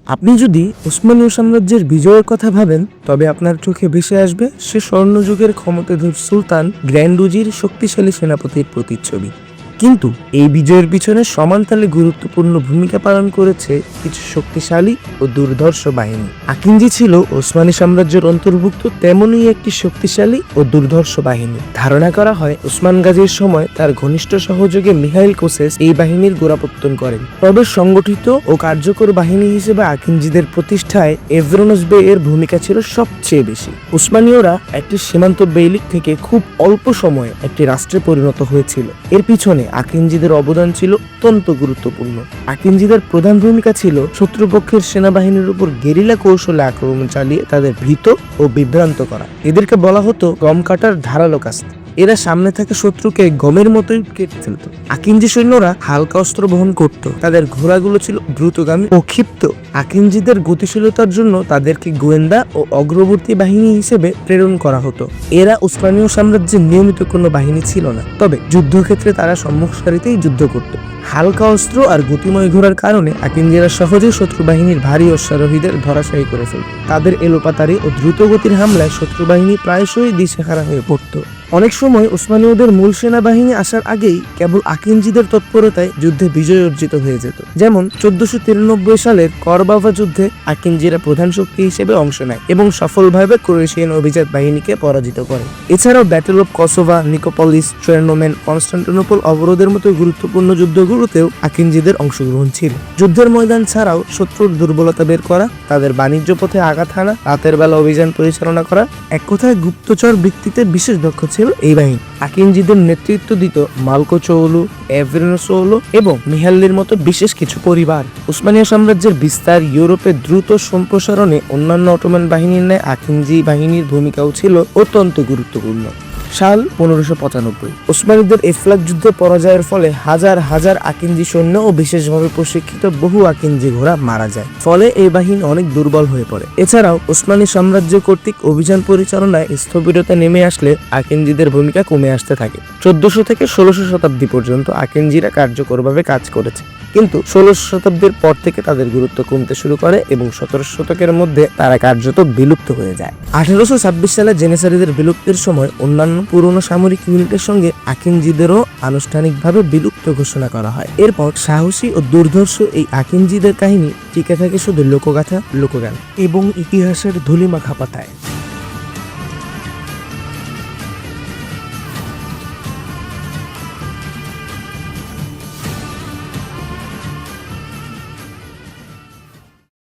আপনি যদি উসমানীয় সাম্রাজ্যের বিজয়ের কথা ভাবেন তবে আপনার চোখে ভেসে আসবে সে স্বর্ণযুগের ক্ষমতাধর সুলতান গ্র্যান্ড উজির শক্তিশালী সেনাপতির প্রতিচ্ছবি। কিন্তু এই বিজয়ের পিছনে সমানতালে গুরুত্বপূর্ণ ভূমিকা পালন করেছে কিছু শক্তিশালী ও দুর্ধর্ষ বাহিনী। আকিনজি ছিল ওসমানী সাম্রাজ্যের অন্তর্ভুক্ত তেমনই একটি শক্তিশালী ও দুর্ধর্ষ বাহিনী। ধারণা করা হয় ওসমান গাজীর সময় তার ঘনিষ্ঠ সহযোগী মিহাইল কোসেস এই বাহিনীর গোড়াপত্তন করেন। তবে সংগঠিত ও কার্যকর বাহিনী হিসেবে আকিনজিদের প্রতিষ্ঠায় এভরোনস বে এর ভূমিকা ছিল সবচেয়ে বেশি। উসমানীয়রা একটি সীমান্ত বেইলিক থেকে খুব অল্প সময়ে একটি রাষ্ট্রে পরিণত হয়েছিল। এর পিছনে আকিনজিদের অবদান ছিল অত্যন্ত গুরুত্বপূর্ণ। আকিনজিদের প্রধান ভূমিকা ছিল শত্রুপক্ষের সেনাবাহিনীর উপর গেরিলা কৌশলে আক্রমণ চালিয়ে তাদের ভীত ও বিভ্রান্ত করা। এদেরকে বলা হতো গম কাটার ধারালো কাস্তে। এরা সামনে থেকে শত্রুকে গমের মতোই কেটে ফেলত। আকিনজি সৈন্যরা হালকা অস্ত্র বহন করত, তাদের ঘোড়াগুলো ছিল দ্রুতগামী ও ক্ষিপ্ত। আকিনজিদের গতিশীলতার জন্য তাদেরকে গোয়েন্দা ও অগ্রবর্তী বাহিনী হিসেবে প্রেরণ করা হতো। এরা উসমানীয় সাম্রাজ্যের নিয়মিত কোনো বাহিনী ছিল না, তবে যুদ্ধক্ষেত্রে তারা সম্মুখ সারিতেই যুদ্ধ করত। হালকা অস্ত্র আর গতিময় ঘোড়ার কারণে আকিনজিরা সহজেই শত্রু বাহিনীর ভারী অশ্বারোহীদের ধরাশায়ী করে ফেলত। তাদের এলোপাতাড়ি ও দ্রুতগতির হামলায় শত্রু বাহিনী প্রায়শই দিশেহারা হয়ে পড়ত। অনেক সময় উসমানীয়দের মূল সেনাবাহিনী আসার আগেই কেবল আকিনজিদের তৎপরতায় যুদ্ধে বিজয় অর্জিত হয়ে যেত। যেমন 1493 সালের করবাভা যুদ্ধে আকিনজিরা প্রধান শক্তি হিসেবে অংশ নেয় এবং সফলভাবে ক্রোয়েশিয়ান অভিজাত বাহিনীকে পরাজিত করে। এছাড়াও ব্যাটেল অফ কসোভা, নিকোপলিস, ট্রেনোমেন, কনস্টান্টিনোপল অবরোধের মতো গুরুত্বপূর্ণ যুদ্ধগুলোতেও আকিনজিদের অংশগ্রহণ ছিল। যুদ্ধের ময়দান ছাড়াও শত্রুর দুর্বলতা বের করা, তাদের বাণিজ্য পথে আঘাত হানা, রাতের বেলা অভিযান পরিচালনা করা, এক কথায় গুপ্তচর বৃত্তিতে বিশেষ দক্ষ ছিল এই বাহিনী। আকিনজিদের নেতৃত্ব দিত মালকো চৌলু, এভরোনস চৌলু এবং মিহাল্লির মতো বিশেষ কিছু পরিবার। উসমানীয় সাম্রাজ্যের বিস্তার ইউরোপের দ্রুত সম্প্রসারণে অন্যান্য অটোমান বাহিনীর ন্যায় আকিনজি বাহিনীর ভূমিকাও ছিল অত্যন্ত গুরুত্বপূর্ণ। সাল 1595 উসমানীদের এফলাক যুদ্ধে পরাজয়ের ফলে হাজার হাজার আকিনজি সৈন্য ও বিশেষভাবে প্রশিক্ষিত বহু আকিনজি ঘোড়া মারা যায়। ফলে এই বাহিনী অনেক দুর্বল হয়ে পড়ে। এছাড়াও উসমানী সাম্রাজ্য কর্তৃক অভিযান পরিচালনায় স্থবিরতা নেমে আসলে আকিনজিদের ভূমিকা কমে আসতে থাকে। 1400 থেকে 1600 শতাব্দী পর্যন্ত আকিনজিরা কার্যকরভাবে কাজ করেছে, কিন্তু 1600 শতাব্দীর পর থেকে তাদের গুরুত্ব কমতে শুরু করে এবং 17 শতকের মধ্যে তারা কার্যত বিলুপ্ত হয়ে যায়। 1826 সালে জেনেসারিদের বিলুপ্তির সময় অন্যান্য পুরনো সামরিক ইউনিটের সঙ্গে আকিনজিদেরও আনুষ্ঠানিকভাবে বিলুপ্ত ঘোষণা করা হয়। এরপর সাহসী ও দুর্ধর্ষ এই আকিনজিদের কাহিনী টিকে থাকে শুধু লোকগাথা, লোকগান এবং ইতিহাসের ধূলিমাখা পাতায়।